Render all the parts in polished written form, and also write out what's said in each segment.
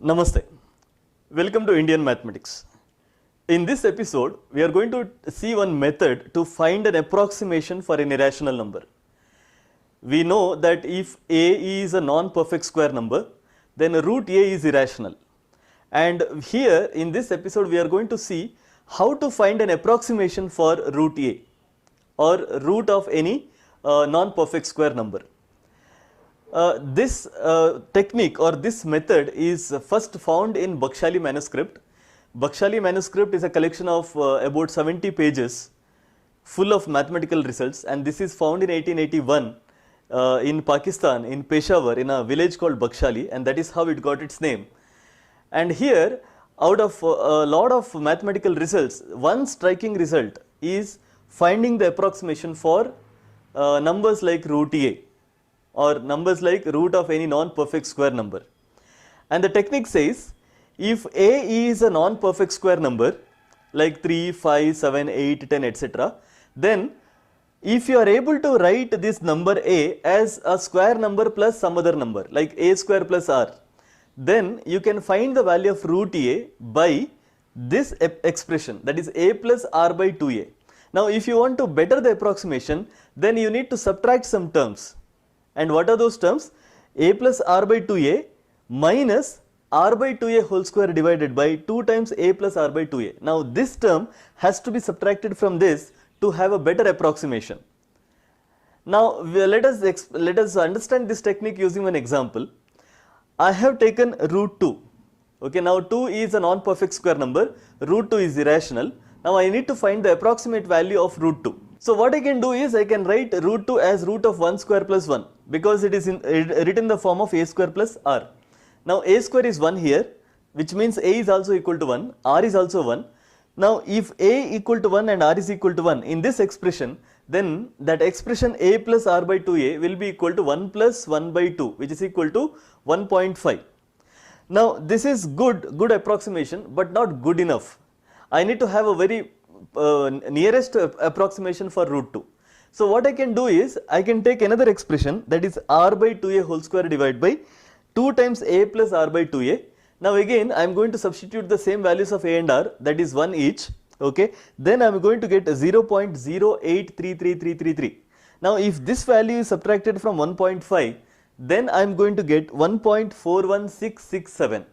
Namaste. Welcome to Indian Mathematics. In this episode, we are going to see one method to find an approximation for an irrational number. We know that if a is a non-perfect square number, then root a is irrational. And here in this episode, we are going to see how to find an approximation for root a or root of any non-perfect square number. This technique or this method is first found in Bakshali manuscript. Bakshali manuscript is a collection of about 70 pages full of mathematical results, and this is found in 1881 in Pakistan, in Peshawar, in a village called Bakshali, and that is how it got its name. And here, out of a lot of mathematical results, one striking result is finding the approximation for numbers like root a or numbers like root of any non-perfect square number. And the technique says, if a is a non-perfect square number like 3, 5, 7, 8, 10, etc., then if you are able to write this number a as a square number plus some other number like a square plus r, then you can find the value of root a by this expression, that is a plus r by 2a. Now if you want to better the approximation, then you need to subtract some terms. And what are those terms? A plus r by 2a minus r by 2a whole square divided by 2 times a plus r by 2a. Now this term has to be subtracted from this to have a better approximation. Now let us understand this technique using one example. I have taken root 2. Okay, now 2 is a non-perfect square number, root 2 is irrational. Now I need to find the approximate value of root 2. So what I can do is I can write root 2 as root of 1 square plus 1 because it is written in the form of a square plus r. Now a square is 1 here, which means a is also equal to 1, r is also 1. Now if a equal to 1 and r is equal to 1 in this expression, then that expression a plus r by 2a will be equal to 1 plus 1 by 2, which is equal to 1.5. Now this is good approximation, but not good enough. I need to have a very nearest approximation for root 2. So what I can do is I can take another expression, that is r by 2a whole square divided by 2 times a plus r by 2a. Now again I am going to substitute the same values of a and r, that is 1 each. Okay, then I am going to get 0.0833333. Now if this value is subtracted from 1.5, then I am going to get 1.41667.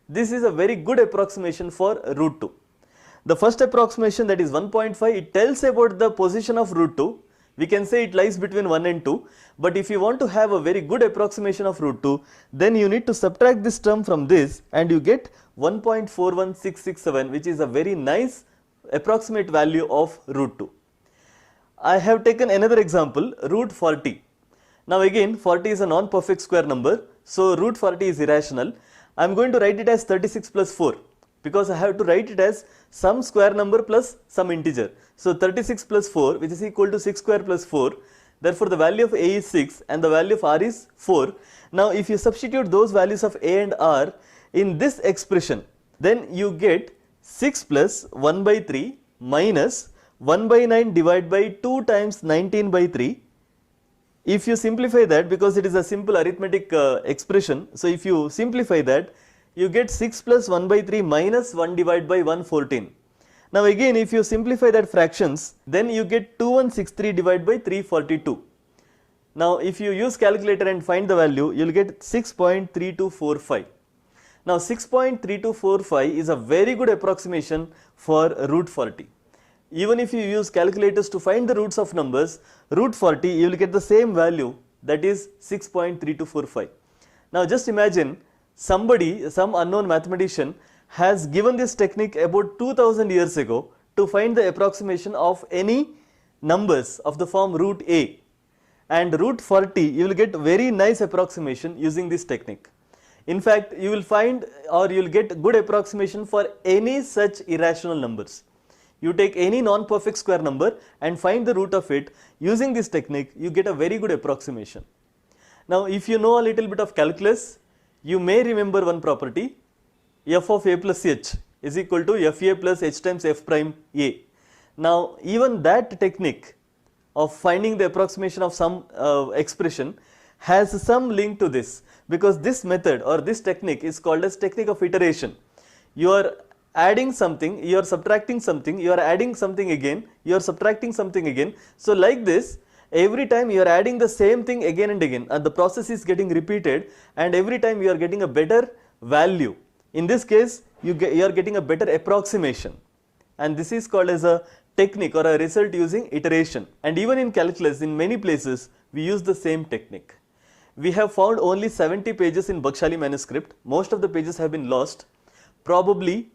This is a very good approximation for root 2. The first approximation, that is 1.5, it tells about the position of root 2. We can say it lies between 1 and 2, but if you want to have a very good approximation of root 2, then you need to subtract this term from this and you get 1.41667, which is a very nice approximate value of root 2. I have taken another example, root 40. Now again 40 is a non-perfect square number, so root 40 is irrational. I am going to write it as 36 plus 4 because I have to write it as some square number plus some integer. So 36 plus 4, which is equal to 6 square plus 4. Therefore the value of a is 6 and the value of r is 4. Now if you substitute those values of a and r in this expression, then you get 6 plus 1 by 3 minus 1 by 9 divided by 2 times 19 by 3. If you simplify that, because it is a simple arithmetic expression, so if you simplify that, you get 6 plus 1 by 3 minus 1 divided by 114. Now again if you simplify that fractions, then you get 2163 divided by 342. Now if you use calculator and find the value, you will get 6.3245. Now 6.3245 is a very good approximation for root 40. Even if you use calculators to find the roots of numbers, root 40, you will get the same value, that is 6.3245. Now just imagine somebody, some unknown mathematician has given this technique about 2000 years ago to find the approximation of any numbers of the form root a, and root 40 you will get very nice approximation using this technique. In fact, you will find or you will get good approximation for any such irrational numbers. You take any non-perfect square number and find the root of it. Using this technique, you get a very good approximation. Now if you know a little bit of calculus, you may remember one property, f of a plus h is equal to fa plus h times f prime a. Now even that technique of finding the approximation of some expression has some link to this, because this method or this technique is called as technique of iteration. You are adding something, you are subtracting something, you are adding something again, you are subtracting something again. So like this, every time you are adding the same thing again and again, and the process is getting repeated, and every time you are getting a better value. In this case, you are getting a better approximation, and this is called as a technique or a result using iteration. And even in calculus, in many places, we use the same technique. We have found only 70 pages in Bakshali manuscript. Most of the pages have been lost. Probably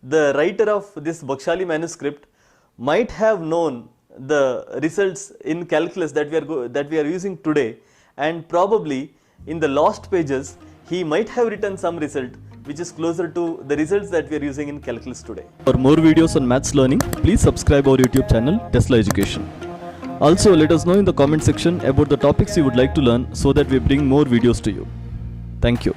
the writer of this Bakshali manuscript might have known the results in calculus that we are using today, and probably in the lost pages he might have written some result which is closer to the results that we are using in calculus today. For more videos on maths learning, please subscribe our YouTube channel Tesla Education. Also, let us know in the comment section about the topics you would like to learn so that we bring more videos to you. Thank you.